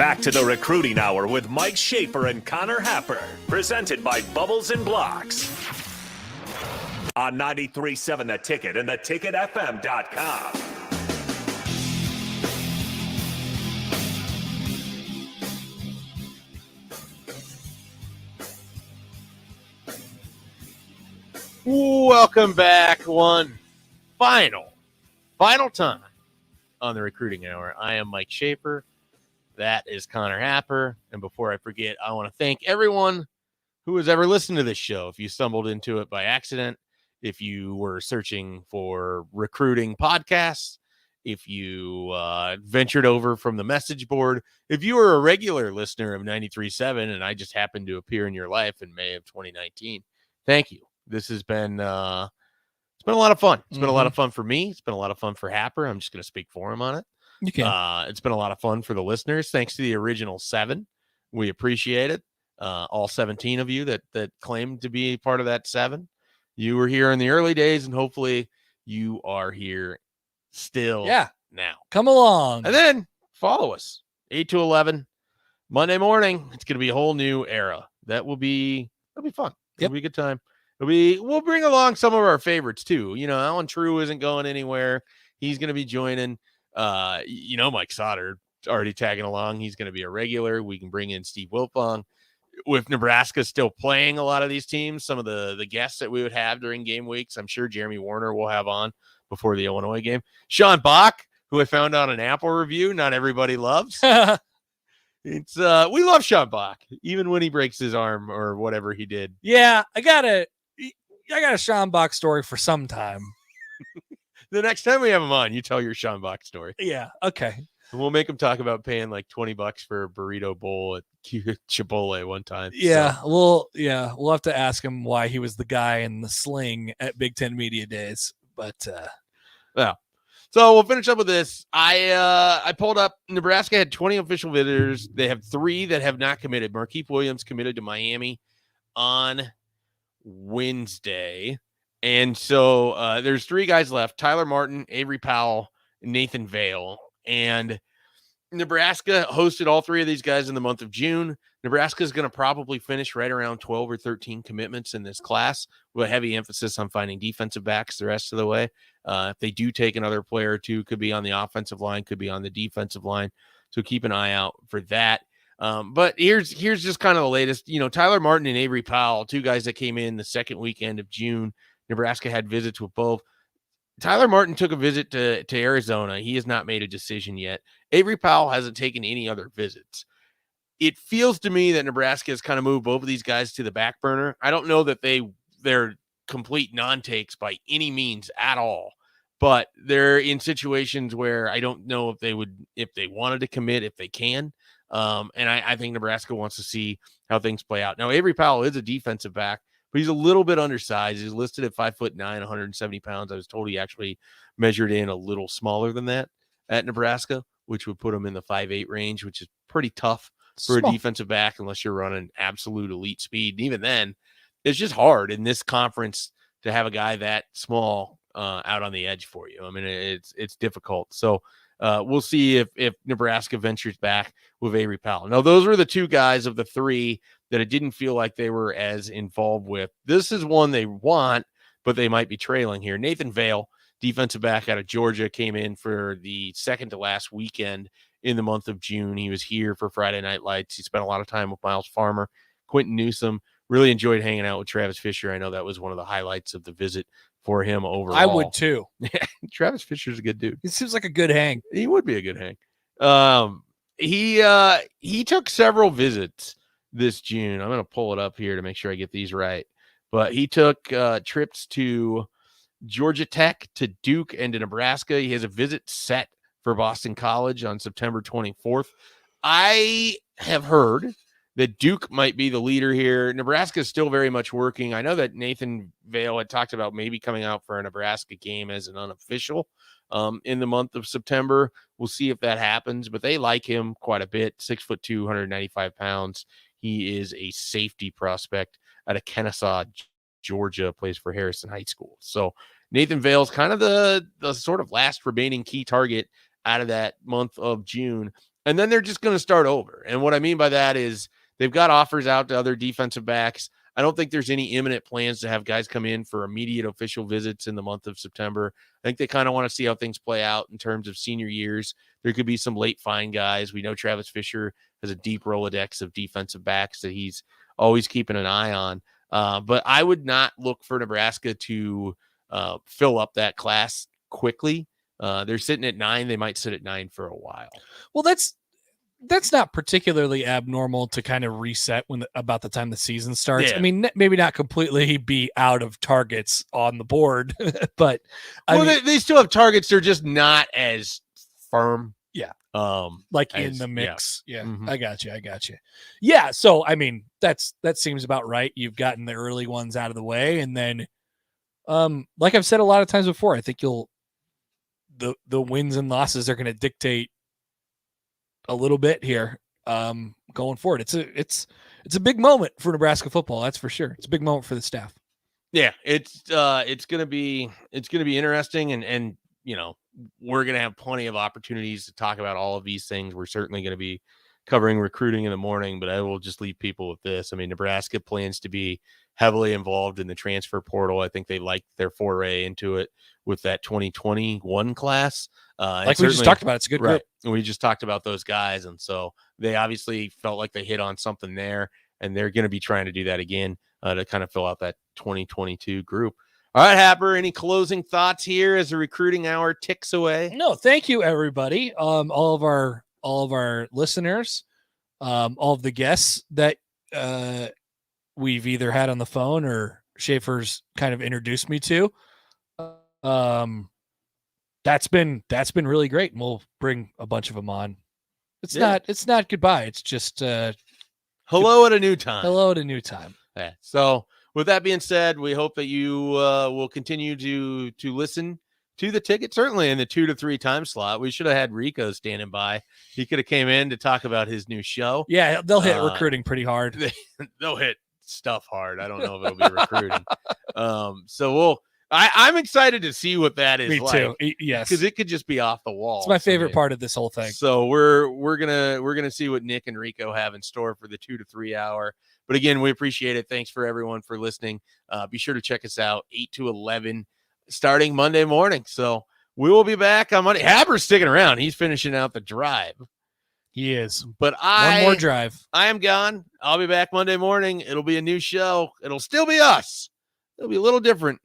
Back to the Recruiting Hour with Mike Schaefer and Connor Happer. Presented by Bubbles and Blocks. On 93.7 The Ticket and theticketfm.com. Welcome back. One final time on the Recruiting Hour. I am Mike Schaefer. That is Connor Happer. And before I forget, I want to thank everyone who has ever listened to this show. If you stumbled into it by accident, if you were searching for recruiting podcasts, if you ventured over from the message board, if you were a regular listener of 93.7 and I just happened to appear in your life in May of 2019, thank you. This has been it's been a lot of fun. It's been a lot of fun for me. It's been a lot of fun for Happer. I'm just going to speak for him on it. You can. It's been a lot of fun for the listeners. Thanks to the original 7. We appreciate it. All 17 of you that claimed to be part of that 7. You were here in the early days, and hopefully you are here still now. Come along. And then follow us, 8 to 11, Monday morning. It's going to be a whole new era. That'll be fun. It'll be a good time. We'll bring along some of our favorites too. You know, Alan True isn't going anywhere. He's going to be joining. Mike Sauter already tagging along. He's going to be a regular. We can bring in Steve Wilfong. With Nebraska still playing a lot of these teams, some of the guests that we would have during game weeks, I'm sure Jeremy Warner will have on before the Illinois game. Sean Bach, who I found on an Apple review, not everybody loves. It's we love Sean Bach, even when he breaks his arm or whatever he did. Yeah, I got a Sean Bach story for some time. The next time we have him on, you tell your Sean Bach story. Yeah, okay. We'll make him talk about paying like $20 for a burrito bowl at Chipotle one time. Yeah, so. We'll have to ask him why he was the guy in the sling at Big Ten Media Days. But so we'll finish up with this. I pulled up. Nebraska had 20 official visitors. They have 3 that have not committed. Markeith Williams committed to Miami on Wednesday. And so there's 3 guys left: Tyler Martin, Avery Powell, and Nathan Vale. And Nebraska hosted all 3 of these guys in the month of June. Nebraska is going to probably finish right around 12 or 13 commitments in this class, with a heavy emphasis on finding defensive backs the rest of the way. If they do take another player or 2, could be on the offensive line, could be on the defensive line. So keep an eye out for that. But here's just kind of the latest. You know, Tyler Martin and Avery Powell, 2 guys that came in the second weekend of June. Nebraska had visits with both. Tyler Martin took a visit to Arizona. He has not made a decision yet. Avery Powell hasn't taken any other visits. It feels to me that Nebraska has kind of moved both of these guys to the back burner. I don't know that they're complete non-takes by any means at all, but they're in situations where I don't know if they wanted to commit, if they can. And I think Nebraska wants to see how things play out. Now, Avery Powell is a defensive back, but he's a little bit undersized. He's listed at 5'9", 170 pounds. I was told he actually measured in a little smaller than that at Nebraska, which would put him in the 5'8" range, which is pretty tough for a defensive back unless you're running absolute elite speed. And even then, it's just hard in this conference to have a guy that small out on the edge for you. I mean, it's difficult. So we'll see if Nebraska ventures back with Avery Powell. Now, those were the 2 guys of the 3 that it didn't feel like they were as involved with. This is one they want, but they might be trailing here. Nathan Vale, defensive back out of Georgia, came in for the second to last weekend in the month of June. He was here for Friday Night Lights. He spent a lot of time with Miles Farmer, Quentin Newsome. Really enjoyed hanging out with Travis Fisher. I know that was one of the highlights of the visit for him overall. I would too. Travis Fisher's a good dude. It seems like a good hang. He would be a good hang. He took several visits this June. I'm going to pull it up here to make sure I get these right. But he took trips to Georgia Tech, to Duke, and to Nebraska. He has a visit set for Boston College on September 24th. I have heard that Duke might be the leader here. Nebraska is still very much working. I know that Nathan Vale had talked about maybe coming out for a Nebraska game as an unofficial in the month of September. We'll see if that happens, but they like him quite a bit. 6'2", 195 pounds. He is a safety prospect out of Kennesaw, Georgia, plays for Harrison High School. So Nathan Vale's kind of the sort of last remaining key target out of that month of June. and then they're just going to start over. And what I mean by that is they've got offers out to other defensive backs. I don't think there's any imminent plans to have guys come in for immediate official visits in the month of September. I think they kind of want to see how things play out in terms of senior years. There could be some late find guys. We know Travis Fisher has a deep Rolodex of defensive backs that he's always keeping an eye on. But I would not look for Nebraska to fill up that class quickly. They're sitting at 9. They might sit at 9 for a while. Well, that's not particularly abnormal to kind of reset when about the time the season starts. Yeah. I mean, maybe not completely be out of targets on the board, but they still have targets. They're just not as firm. Yeah. Like in the mix. Yeah. Mm-hmm. I got you. Yeah. So, I mean, that seems about right. You've gotten the early ones out of the way. And then, like I've said a lot of times before, I think the wins and losses are going to dictate a little bit here going forward. It's a big moment for Nebraska football, that's for sure. It's a big moment for the staff. Yeah, it's gonna be interesting, and you know, we're gonna have plenty of opportunities to talk about all of these things. We're certainly gonna be covering recruiting in the morning, but I will just leave people with this. I mean, Nebraska plans to be heavily involved in the transfer portal. I think they like their foray into it with that 2021 class. Like we just talked about, it's a good group. Right. And we just talked about those guys. And so they obviously felt like they hit on something there, and they're going to be trying to do that again to kind of fill out that 2022 group. All right, Happer, any closing thoughts here as the recruiting hour ticks away? No, thank you, everybody. All of our listeners, all of the guests that we've either had on the phone or Schaefer's kind of introduced me to. That's been really great, and we'll bring a bunch of them on. It's not goodbye. It's just hello at a new time. Hello at a new time. Yeah. So with that being said, we hope that you will continue to listen to the ticket, certainly in the 2 to 3 time slot. We should have had Rico standing by. He could have came in to talk about his new show. Yeah, they'll hit recruiting pretty hard. They'll hit stuff hard. I don't know if it'll be recruiting. So I'm excited to see what that is. Me too. Yes, because it could just be off the wall. It's my favorite part of this whole thing. So we're gonna see what Nick and Rico have in store for the 2 to 3 hour. But again, we appreciate it. Thanks for everyone for listening. Be sure to check us out 8 to 11 starting Monday morning. So we will be back on Monday. Happer's sticking around. He's finishing out the drive. He is. But one more drive. I am gone. I'll be back Monday morning. It'll be a new show. It'll still be us. It'll be a little different.